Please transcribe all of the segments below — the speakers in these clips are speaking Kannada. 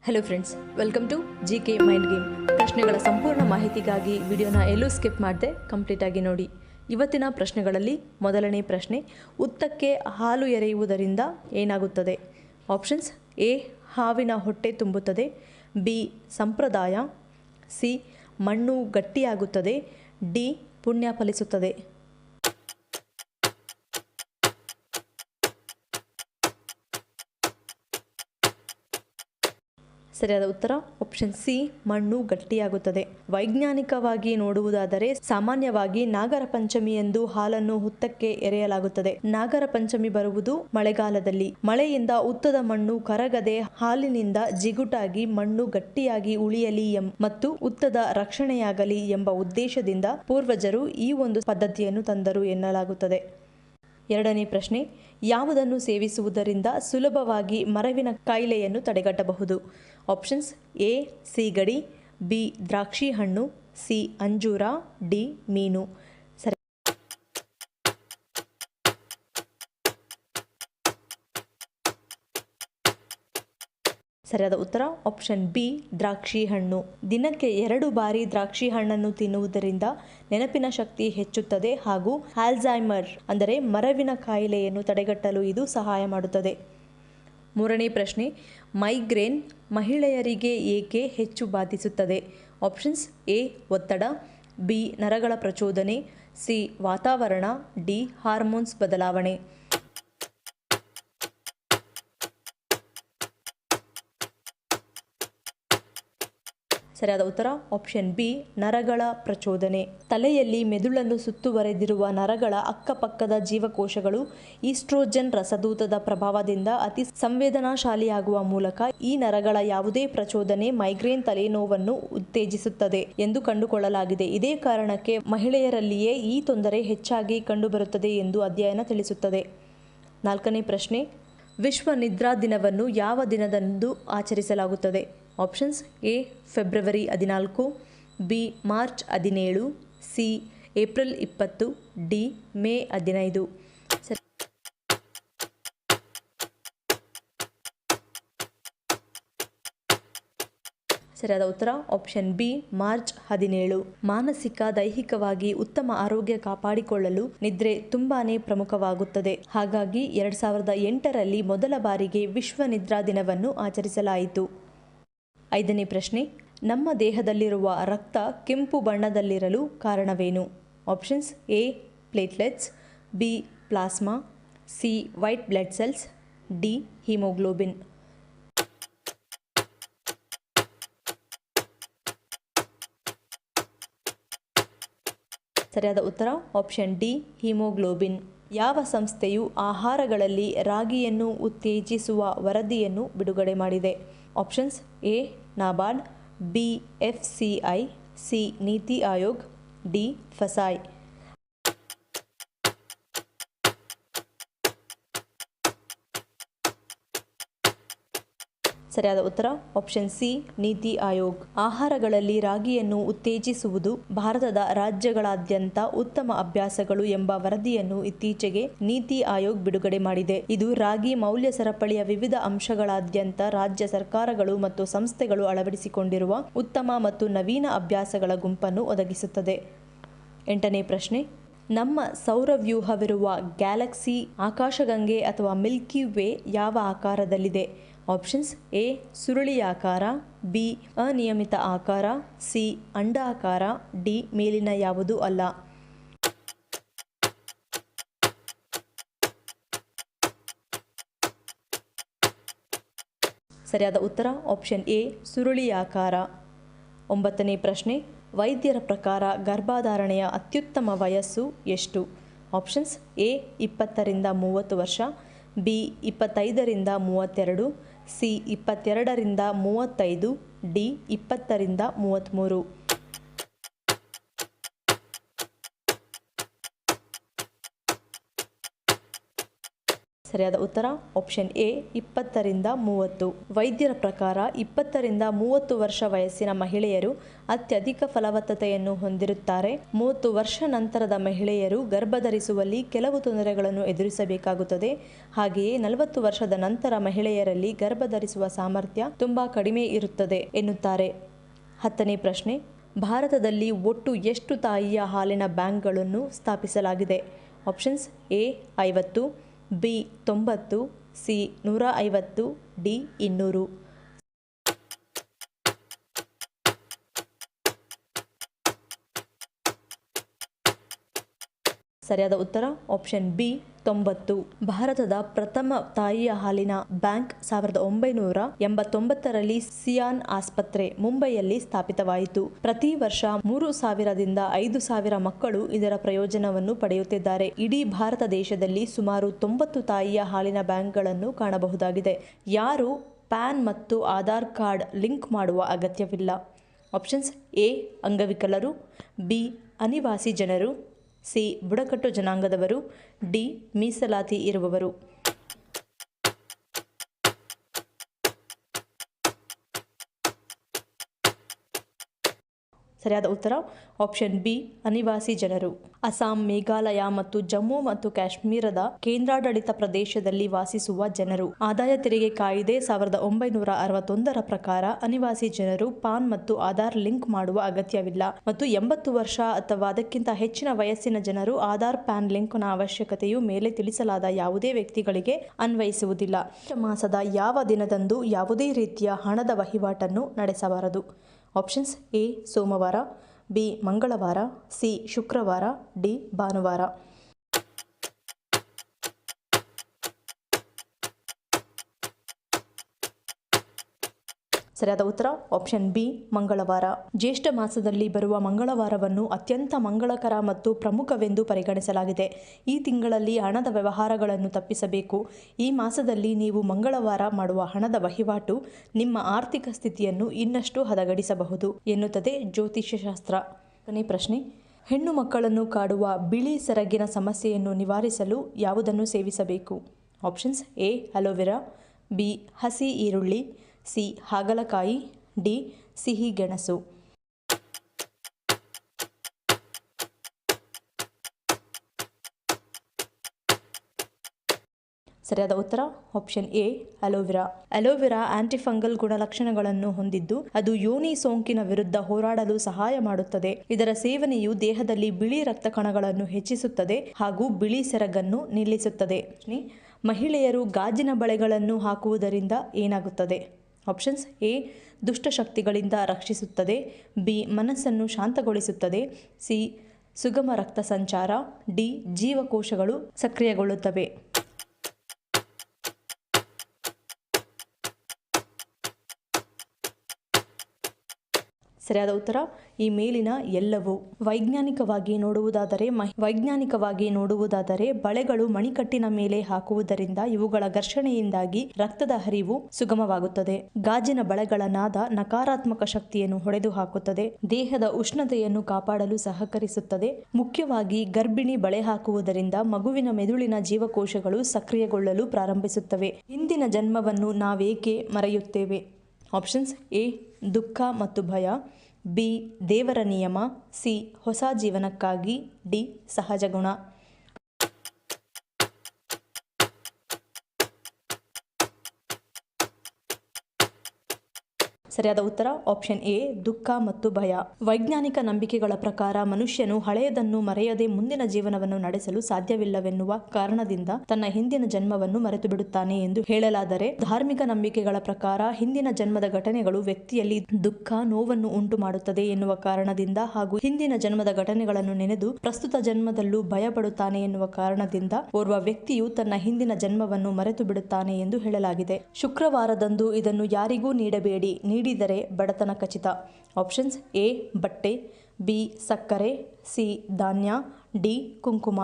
Hello friends, welcome to GK mind game. ಪ್ರಶ್ನೆಗಳ ಸಂಪೂರ್ಣ ಮಾಹಿತಿಗಾಗಿ ವಿಡಿಯೋನ ಎಲ್ಲೂ ಸ್ಕಿಪ್ ಮಾಡದೆ ಕಂಪ್ಲೀಟ್ ಆಗಿ ನೋಡಿ. ಇವತ್ತಿನ ಪ್ರಶ್ನೆಗಳಲ್ಲಿ ಮೊದಲನೇ ಪ್ರಶ್ನೆ, ಉತ್ತಕ್ಕೆ ಹಾಲು ಎರೆಯುವುದರಿಂದ ಏನಾಗುತ್ತದೆ? ಆಪ್ಷನ್ಸ್: ಎ, ಹಾವಿನ ಹೊಟ್ಟೆ ತುಂಬುತ್ತದೆ. ಬಿ, ಸಂಪ್ರದಾಯ. ಸಿ, ಮಣ್ಣು ಗಟ್ಟಿಯಾಗುತ್ತದೆ. ಡಿ, ಪುಣ್ಯ ಫಲಿಸುತ್ತದೆ. ಸರಿಯಾದ ಉತ್ತರ ಆಪ್ಷನ್ ಸಿ, ಮಣ್ಣು ಗಟ್ಟಿಯಾಗುತ್ತದೆ. ವೈಜ್ಞಾನಿಕವಾಗಿ ನೋಡುವುದಾದರೆ ಸಾಮಾನ್ಯವಾಗಿ ನಾಗರ ಪಂಚಮಿ ಎಂದು ಹಾಲನ್ನು ಹುತ್ತಕ್ಕೆ ಎರೆಯಲಾಗುತ್ತದೆ. ನಾಗರ ಪಂಚಮಿ ಬರುವುದು ಮಳೆಗಾಲದಲ್ಲಿ. ಮಳೆಯಿಂದ ಹುತ್ತದ ಮಣ್ಣು ಕರಗದೆ ಹಾಲಿನಿಂದ ಜಿಗುಟಾಗಿ ಮಣ್ಣು ಗಟ್ಟಿಯಾಗಿ ಉಳಿಯಲಿ ಮತ್ತು ಹುತ್ತದ ರಕ್ಷಣೆಯಾಗಲಿ ಎಂಬ ಉದ್ದೇಶದಿಂದ ಪೂರ್ವಜರು ಈ ಒಂದು ಪದ್ಧತಿಯನ್ನು ತಂದರು ಎನ್ನಲಾಗುತ್ತದೆ. ಎರಡನೇ ಪ್ರಶ್ನೆ, ಯಾವುದನ್ನು ಸೇವಿಸುವುದರಿಂದ ಸುಲಭವಾಗಿ ಮರವಿನ ಕಾಯಿಲೆಯನ್ನು ತಡೆಗಟ್ಟಬಹುದು? ಆಪ್ಷನ್ಸ್: ಎ, ಸೀಗಡಿ. ಬಿ, ದ್ರಾಕ್ಷಿ ಹಣ್ಣು. ಸಿ, ಅಂಜೂರ. ಡಿ, ಮೀನು. ಸರಿಯಾದ ಉತ್ತರ ಆಪ್ಷನ್ ಬಿ, ದ್ರಾಕ್ಷಿ ಹಣ್ಣು. ದಿನಕ್ಕೆ 2 ಬಾರಿ ದ್ರಾಕ್ಷಿ ಹಣ್ಣನ್ನು ತಿನ್ನುವುದರಿಂದ ನೆನಪಿನ ಶಕ್ತಿ ಹೆಚ್ಚುತ್ತದೆ ಹಾಗೂ ಆಲ್ಝೈಮರ್ ಅಂದರೆ ಮರವಿನ ಕಾಯಿಲೆಯನ್ನು ತಡೆಗಟ್ಟಲು ಇದು ಸಹಾಯ ಮಾಡುತ್ತದೆ. ಮೂರನೇ ಪ್ರಶ್ನೆ, ಮೈಗ್ರೇನ್ ಮಹಿಳೆಯರಿಗೆ ಏಕೆ ಹೆಚ್ಚು ಬಾಧಿಸುತ್ತದೆ? ಆಪ್ಷನ್ಸ್: ಎ, ಒತ್ತಡ. ಬಿ, ನರಗಳ ಪ್ರಚೋದನೆ. ಸಿ, ವಾತಾವರಣ. ಡಿ, ಹಾರ್ಮೋನ್ಸ್ ಬದಲಾವಣೆ. ಸರಿಯಾದ ಉತ್ತರ ಆಪ್ಷನ್ ಬಿ, ನರಗಳ ಪ್ರಚೋದನೆ. ತಲೆಯಲ್ಲಿ ಮೆದುಳನ್ನು ಸುತ್ತುವರೆದಿರುವ ನರಗಳ ಅಕ್ಕಪಕ್ಕದ ಜೀವಕೋಶಗಳು ಈಸ್ಟ್ರೋಜನ್ ರಸದೂತದ ಪ್ರಭಾವದಿಂದ ಅತಿ ಸಂವೇದನಾಶಾಲಿಯಾಗುವ ಮೂಲಕ ಈ ನರಗಳ ಯಾವುದೇ ಪ್ರಚೋದನೆ ಮೈಗ್ರೇನ್ ತಲೆನೋವನ್ನು ಉತ್ತೇಜಿಸುತ್ತದೆ ಎಂದು ಕಂಡುಕೊಳ್ಳಲಾಗಿದೆ. ಇದೇ ಕಾರಣಕ್ಕೆ ಮಹಿಳೆಯರಲ್ಲಿಯೇ ಈ ತೊಂದರೆ ಹೆಚ್ಚಾಗಿ ಕಂಡುಬರುತ್ತದೆ ಎಂದು ಅಧ್ಯಯನ ತಿಳಿಸುತ್ತದೆ. ನಾಲ್ಕನೇ ಪ್ರಶ್ನೆ, ವಿಶ್ವ ನಿದ್ರಾ ದಿನವನ್ನು ಯಾವ ದಿನದಂದು ಆಚರಿಸಲಾಗುತ್ತದೆ? Options: A, February 14. B, March 17. C, April 20. D, May 15. ಸರಿಯಾದ ಉತ್ತರ ಆಪ್ಷನ್ ಬಿ, ಮಾರ್ಚ್ 17. ಮಾನಸಿಕ ದೈಹಿಕವಾಗಿ ಉತ್ತಮ ಆರೋಗ್ಯ ಕಾಪಾಡಿಕೊಳ್ಳಲು ನಿದ್ರೆ ತುಂಬಾನೇ ಪ್ರಮುಖವಾಗುತ್ತದೆ. ಹಾಗಾಗಿ 2008ರಲ್ಲಿ ಮೊದಲ ಬಾರಿಗೆ ವಿಶ್ವ ನಿದ್ರಾ ದಿನವನ್ನು ಆಚರಿಸಲಾಯಿತು. ಐದನೇ ಪ್ರಶ್ನೆ, ನಮ್ಮ ದೇಹದಲ್ಲಿರುವ ರಕ್ತ ಕೆಂಪು ಬಣ್ಣದಲ್ಲಿರಲು ಕಾರಣವೇನು? Options: A, platelets. B, plasma. C, white blood cells. D, haemoglobin. ಸರಿಯಾದ ಉತ್ತರ ಆಪ್ಷನ್ ಡಿ, ಹಿಮೋಗ್ಲೋಬಿನ್. ಯಾವ ಸಂಸ್ಥೆಯು ಆಹಾರಗಳಲ್ಲಿ ರಾಗಿಯನ್ನು ಉತ್ತೇಜಿಸುವ ವರದಿಯನ್ನು ಬಿಡುಗಡೆ ಮಾಡಿದೆ? Options: A, NABARD. B, FCI. C, ನೀತಿ ಆಯೋಗ್. ಡಿ, ಫಸಾಯ್. ಸರಿಯಾದ ಉತ್ತರ ಆಪ್ಷನ್ ಸಿ, ನೀತಿ ಆಯೋಗ್. ಆಹಾರಗಳಲ್ಲಿ ರಾಗಿಯನ್ನು ಉತ್ತೇಜಿಸುವುದು ಭಾರತದ ರಾಜ್ಯಗಳಾದ್ಯಂತ ಉತ್ತಮ ಅಭ್ಯಾಸಗಳು ಎಂಬ ವರದಿಯನ್ನು ಇತ್ತೀಚೆಗೆ ನೀತಿ ಆಯೋಗ್ ಬಿಡುಗಡೆ ಮಾಡಿದೆ. ಇದು ರಾಗಿ ಮೌಲ್ಯ ಸರಪಳಿಯ ವಿವಿಧ ಅಂಶಗಳಾದ್ಯಂತ ರಾಜ್ಯ ಸರ್ಕಾರಗಳು ಮತ್ತು ಸಂಸ್ಥೆಗಳು ಅಳವಡಿಸಿಕೊಂಡಿರುವ ಉತ್ತಮ ಮತ್ತು ನವೀನ ಅಭ್ಯಾಸಗಳ ಗುಂಪನ್ನು ಒದಗಿಸುತ್ತದೆ. ಎಂಟನೇ ಪ್ರಶ್ನೆ, ನಮ್ಮ ಸೌರವ್ಯೂಹವಿರುವ ಗ್ಯಾಲಕ್ಸಿ ಆಕಾಶಗಂಗೆ ಅಥವಾ ಮಿಲ್ಕಿ ವೇ ಯಾವ ಆಕಾರದಲ್ಲಿದೆ? Options: A, ಸುರುಳಿಯಾಕಾರ. ಬಿ, ಅನಿಯಮಿತ ಆಕಾರ. ಸಿ, ಅಂಡಾಕಾರ. ಡಿ, ಮೇಲಿನ ಯಾವುದೂ ಅಲ್ಲ. ಸರಿಯಾದ ಉತ್ತರ ಆಪ್ಷನ್ ಎ, ಸುರುಳಿಯಾಕಾರ. ಒಂಬತ್ತನೇ ಪ್ರಶ್ನೆ, ವೈದ್ಯರ ಪ್ರಕಾರ ಗರ್ಭಧಾರಣೆಯ ಅತ್ಯುತ್ತಮ ವಯಸ್ಸು ಎಷ್ಟು? ಆಪ್ಷನ್ಸ್: ಎ, 20ರಿಂದ 30 ವರ್ಷ. ಬಿ, 25ರಿಂದ 32. ಸಿ, 22ರಿಂದ 35. ಡಿ, 20ರಿಂದ 33. ಸರಿಯಾದ ಉತ್ತರ ಆಪ್ಷನ್ ಎ 20ರಿಂದ 30. ವೈದ್ಯರ ಪ್ರಕಾರ 20ರಿಂದ 30 ವರ್ಷ ವಯಸ್ಸಿನ ಮಹಿಳೆಯರು ಅತ್ಯಧಿಕ ಫಲವತ್ತತೆಯನ್ನು ಹೊಂದಿರುತ್ತಾರೆ. 30 ವರ್ಷ ನಂತರದ ಮಹಿಳೆಯರು ಗರ್ಭಧರಿಸುವಲ್ಲಿ ಕೆಲವು ತೊಂದರೆಗಳನ್ನು ಎದುರಿಸಬೇಕಾಗುತ್ತದೆ. ಹಾಗೆಯೇ 40 ವರ್ಷದ ನಂತರ ಮಹಿಳೆಯರಲ್ಲಿ ಗರ್ಭಧರಿಸುವ ಸಾಮರ್ಥ್ಯ ತುಂಬಾ ಕಡಿಮೆ ಇರುತ್ತದೆ ಎನ್ನುತ್ತಾರೆ. 10ನೇ ಪ್ರಶ್ನೆ, ಭಾರತದಲ್ಲಿ ಒಟ್ಟು ಎಷ್ಟು ತಾಯಿಯ ಹಾಲಿನ ಬ್ಯಾಂಕ್ಗಳನ್ನು ಸ್ಥಾಪಿಸಲಾಗಿದೆ? Options A 50, B 90, C 150, D 200. ಸರಿಯಾದ ಉತ್ತರ ಆಪ್ಷನ್ ಬಿ 90. ಭಾರತದ ಪ್ರಥಮ ತಾಯಿಯ ಹಾಲಿನ ಬ್ಯಾಂಕ್ 1989ರಲ್ಲಿ ಸಿಯಾನ್ ಆಸ್ಪತ್ರೆ ಮುಂಬೈಯಲ್ಲಿ ಸ್ಥಾಪಿತವಾಯಿತು. ಪ್ರತಿ ವರ್ಷ 3,000ದಿಂದ 5,000 ಮಕ್ಕಳು ಇದರ ಪ್ರಯೋಜನವನ್ನು ಪಡೆಯುತ್ತಿದ್ದಾರೆ. ಇಡೀ ಭಾರತ ದೇಶದಲ್ಲಿ ಸುಮಾರು 90 ತಾಯಿಯ ಹಾಲಿನ ಬ್ಯಾಂಕ್ಗಳನ್ನು ಕಾಣಬಹುದಾಗಿದೆ. ಯಾರು ಪ್ಯಾನ್ ಮತ್ತು ಆಧಾರ್ ಕಾರ್ಡ್ ಲಿಂಕ್ ಮಾಡುವ ಅಗತ್ಯವಿಲ್ಲ. ಆಪ್ಷನ್ಸ್ ಎ ಅಂಗವಿಕಲರು, ಬಿ ಅನಿವಾಸಿ ಜನರು, ಸಿ ಬುಡಕಟ್ಟು ಜನಾಂಗದವರು, ಡಿ ಮೀಸಲಾತಿ ಇರುವವರು. ಸರಿಯಾದ ಉತ್ತರ ಆಪ್ಷನ್ ಬಿ ಅನಿವಾಸಿ ಜನರು. ಅಸ್ಸಾಂ, ಮೇಘಾಲಯ ಮತ್ತು ಜಮ್ಮು ಮತ್ತು ಕಾಶ್ಮೀರದ ಕೇಂದ್ರಾಡಳಿತ ಪ್ರದೇಶದಲ್ಲಿ ವಾಸಿಸುವ ಜನರು. ಆದಾಯ ತೆರಿಗೆ ಕಾಯಿದೆ 1961ರ ಪ್ರಕಾರ ಅನಿವಾಸಿ ಜನರು ಪಾನ್ ಮತ್ತು ಆಧಾರ್ ಲಿಂಕ್ ಮಾಡುವ ಅಗತ್ಯವಿಲ್ಲ ಮತ್ತು 80 ವರ್ಷ ಅಥವಾ ಅದಕ್ಕಿಂತ ಹೆಚ್ಚಿನ ವಯಸ್ಸಿನ ಜನರು ಆಧಾರ್ ಪ್ಯಾನ್ ಲಿಂಕ್ನ ಅವಶ್ಯಕತೆಯು ಮೇಲೆ ತಿಳಿಸಲಾದ ಯಾವುದೇ ವ್ಯಕ್ತಿಗಳಿಗೆ ಅನ್ವಯಿಸುವುದಿಲ್ಲ. ಮಾಸದ ಯಾವ ದಿನದಂದು ಯಾವುದೇ ರೀತಿಯ ಹಣದ ವಹಿವಾಟನ್ನು ನಡೆಸಬಾರದು. ಆಪ್ಷನ್ಸ್ ಎ ಸೋಮವಾರ, ಬಿ ಮಂಗಳವಾರ, ಸಿ ಶುಕ್ರವಾರ, ಡಿ ಭಾನುವಾರ. ಸರಿಯಾದ ಉತ್ತರ ಆಪ್ಷನ್ ಬಿ ಮಂಗಳವಾರ. ಜ್ಯೇಷ್ಠ ಮಾಸದಲ್ಲಿ ಬರುವ ಮಂಗಳವಾರವನ್ನು ಅತ್ಯಂತ ಮಂಗಳಕರ ಮತ್ತು ಪ್ರಮುಖವೆಂದು ಪರಿಗಣಿಸಲಾಗಿದೆ. ಈ ತಿಂಗಳಲ್ಲಿ ಹಣದ ವ್ಯವಹಾರಗಳನ್ನು ತಪ್ಪಿಸಬೇಕು. ಈ ಮಾಸದಲ್ಲಿ ನೀವು ಮಂಗಳವಾರ ಮಾಡುವ ಹಣದ ವಹಿವಾಟು ನಿಮ್ಮ ಆರ್ಥಿಕ ಸ್ಥಿತಿಯನ್ನು ಇನ್ನಷ್ಟು ಹದಗೆಡಿಸಬಹುದು ಎನ್ನುತ್ತದೆ ಜ್ಯೋತಿಷ್ಯ ಶಾಸ್ತ್ರ. ಕೊನೆಯ ಪ್ರಶ್ನೆ, ಹೆಣ್ಣು ಮಕ್ಕಳನ್ನು ಕಾಡುವ ಬಿಳಿ ಸೆರಗಿನ ಸಮಸ್ಯೆಯನ್ನು ನಿವಾರಿಸಲು ಯಾವುದನ್ನು ಸೇವಿಸಬೇಕು? ಆಪ್ಷನ್ಸ್ ಎ ಅಲೋವೆರಾ, ಬಿ ಹಸಿ ಈರುಳ್ಳಿ, ಸಿ ಹಾಗಲಕಾಯಿ, ಡಿ ಸಿಹಿ ಗೆಣಸು. ಸರಿಯಾದ ಉತ್ತರ option A aloe vera. Aloe vera antifungal ಗುಣಲಕ್ಷಣಗಳನ್ನು ಹೊಂದಿದ್ದು ಅದು ಯೋನಿ ಸೋಂಕಿನ ವಿರುದ್ಧ ಹೋರಾಡಲು ಸಹಾಯ ಮಾಡುತ್ತದೆ. ಇದರ ಸೇವನೆಯು ದೇಹದಲ್ಲಿ ಬಿಳಿ ರಕ್ತ ಕಣಗಳನ್ನು ಹೆಚ್ಚಿಸುತ್ತದೆ ಹಾಗೂ ಬಿಳಿ ಸೆರಗನ್ನು ನಿಲ್ಲಿಸುತ್ತದೆ. ಮಹಿಳೆಯರು ಗಾಜಿನ ಬಳೆಗಳನ್ನು ಹಾಕುವುದರಿಂದ ಏನಾಗುತ್ತದೆ? ಆಪ್ಷನ್ಸ್ ಎ ದುಷ್ಟಶಕ್ತಿಗಳಿಂದ ರಕ್ಷಿಸುತ್ತದೆ, ಬಿ ಮನಸ್ಸನ್ನು ಶಾಂತಗೊಳಿಸುತ್ತದೆ, ಸಿ ಸುಗಮ ರಕ್ತ ಸಂಚಾರ, ಡಿ ಜೀವಕೋಶಗಳು ಸಕ್ರಿಯಗೊಳ್ಳುತ್ತವೆ. ಸರಿಯಾದ ಉತ್ತರ ಈ ಮೇಲಿನ ಎಲ್ಲವೂ. ವೈಜ್ಞಾನಿಕವಾಗಿ ನೋಡುವುದಾದರೆ ಬಳೆಗಳು ಮಣಿಕಟ್ಟಿನ ಮೇಲೆ ಹಾಕುವುದರಿಂದ ಇವುಗಳ ಘರ್ಷಣೆಯಿಂದಾಗಿ ರಕ್ತದ ಹರಿವು ಸುಗಮವಾಗುತ್ತದೆ. ಗಾಜಿನ ಬಳೆಗಳ ನಾದ ನಕಾರಾತ್ಮಕ ಶಕ್ತಿಯನ್ನು ಹೊಡೆದು ಹಾಕುತ್ತದೆ. ದೇಹದ ಉಷ್ಣತೆಯನ್ನು ಕಾಪಾಡಲು ಸಹಕರಿಸುತ್ತದೆ. ಮುಖ್ಯವಾಗಿ ಗರ್ಭಿಣಿ ಬಳೆ ಹಾಕುವುದರಿಂದ ಮಗುವಿನ ಮೆದುಳಿನ ಜೀವಕೋಶಗಳು ಸಕ್ರಿಯಗೊಳ್ಳಲು ಪ್ರಾರಂಭಿಸುತ್ತವೆ. ಹಿಂದಿನ ಜನ್ಮವನ್ನು ನಾವೇಕೆ ಮರೆಯುತ್ತೇವೆ? ಆಪ್ಷನ್ಸ್ ಎ ದುಃಖ ಮತ್ತು ಭಯ, ಬಿ ದೇವರ ನಿಯಮ, ಸಿ ಹೊಸ ಜೀವನಕ್ಕಾಗಿ, ಡಿ ಸಹಜ ಗುಣ. ಸರಿಯಾದ ಉತ್ತರ ಆಪ್ಷನ್ ಎ ದುಃಖ ಮತ್ತು ಭಯ. ವೈಜ್ಞಾನಿಕ ನಂಬಿಕೆಗಳ ಪ್ರಕಾರ ಮನುಷ್ಯನು ಹಳೆಯದನ್ನು ಮರೆಯದೆ ಮುಂದಿನ ಜೀವನವನ್ನು ನಡೆಸಲು ಸಾಧ್ಯವಿಲ್ಲವೆನ್ನುವ ಕಾರಣದಿಂದ ತನ್ನ ಹಿಂದಿನ ಜನ್ಮವನ್ನು ಮರೆತು ಬಿಡುತ್ತಾನೆ ಎಂದು ಹೇಳಲಾದರೆ, ಧಾರ್ಮಿಕ ನಂಬಿಕೆಗಳ ಪ್ರಕಾರ ಹಿಂದಿನ ಜನ್ಮದ ಘಟನೆಗಳು ವ್ಯಕ್ತಿಯಲ್ಲಿ ದುಃಖ, ನೋವನ್ನು ಉಂಟು ಮಾಡುತ್ತದೆ ಎನ್ನುವ ಕಾರಣದಿಂದ ಹಾಗೂ ಹಿಂದಿನ ಜನ್ಮದ ಘಟನೆಗಳನ್ನು ನೆನೆದು ಪ್ರಸ್ತುತ ಜನ್ಮದಲ್ಲೂ ಭಯ ಪಡುತ್ತಾನೆ ಎನ್ನುವ ಕಾರಣದಿಂದ ಓರ್ವ ವ್ಯಕ್ತಿಯು ತನ್ನ ಹಿಂದಿನ ಜನ್ಮವನ್ನು ಮರೆತು ಬಿಡುತ್ತಾನೆ ಎಂದು ಹೇಳಲಾಗಿದೆ. ಶುಕ್ರವಾರದಂದು ಇದನ್ನು ಯಾರಿಗೂ ನೀಡಬೇಡಿ, ನೀಡಿದರೆ ಬಡತನ ಖಚಿತ. ಆಪ್ಷನ್ಸ್ ಎ ಬಟ್ಟೆ, ಬಿ ಸಕ್ಕರೆ, ಸಿ ಧಾನ್ಯ, ಡಿ ಕುಂಕುಮ.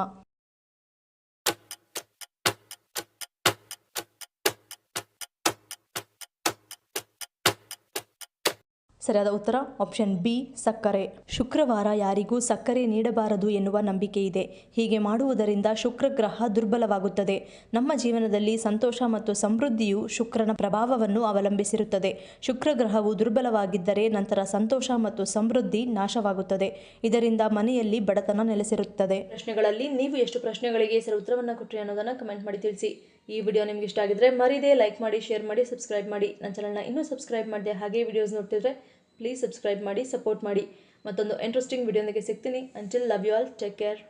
ಸರಿಯಾದ ಉತ್ತರ ಆಪ್ಷನ್ ಬಿ ಸಕ್ಕರೆ. ಶುಕ್ರವಾರ ಯಾರಿಗೂ ಸಕ್ಕರೆ ನೀಡಬಾರದು ಎನ್ನುವ ನಂಬಿಕೆ ಇದೆ. ಹೀಗೆ ಮಾಡುವುದರಿಂದ ಶುಕ್ರ ಗ್ರಹ ದುರ್ಬಲವಾಗುತ್ತದೆ. ನಮ್ಮ ಜೀವನದಲ್ಲಿ ಸಂತೋಷ ಮತ್ತು ಸಮೃದ್ಧಿಯು ಶುಕ್ರನ ಪ್ರಭಾವವನ್ನು ಅವಲಂಬಿಸಿರುತ್ತದೆ. ಶುಕ್ರ ಗ್ರಹವು ದುರ್ಬಲವಾಗಿದ್ದರೆ ನಂತರ ಸಂತೋಷ ಮತ್ತು ಸಮೃದ್ಧಿ ನಾಶವಾಗುತ್ತದೆ. ಇದರಿಂದ ಮನೆಯಲ್ಲಿ ಬಡತನ ನೆಲೆಸಿರುತ್ತದೆ. ಪ್ರಶ್ನೆಗಳಲ್ಲಿ ನೀವು ಎಷ್ಟು ಪ್ರಶ್ನೆಗಳಿಗೆ ಸರಿ ಉತ್ತರವನ್ನು ಕೊಟ್ಟರೆ ಅನ್ನೋದನ್ನು ಕಮೆಂಟ್ ಮಾಡಿ ತಿಳಿಸಿ. ಈ ವಿಡಿಯೋ ನಿಮ್ಗೆ ಇಷ್ಟ ಆಗಿದ್ರೆ ಮರೀದೆ ಲೈಕ್ ಮಾಡಿ, ಶೇರ್ ಮಾಡಿ, ಸಬ್ಸ್ಕ್ರೈಬ್ ಮಾಡಿ. ನನ್ನ ಚಾನಲ್ನ ಇನ್ನೂ ಸಬ್ಸ್ಕ್ರೈಬ್ ಮಾಡಿದೆ ಹಾಗೆ ವಿಡಿಯೋಸ್ ನೋಡ್ತಿದ್ರೆ ಪ್ಲೀಸ್ ಸಬ್ಸ್ಕ್ರೈಬ್ ಮಾಡಿ, ಸಪೋರ್ಟ್ ಮಾಡಿ. ಮತ್ತೊಂದು ಇಂಟ್ರೆಸ್ಟಿಂಗ್ ವಿಡಿಯೋದೊಂದಿಗೆ ಸಿಗ್ತೀನಿ. Until love you all, take care.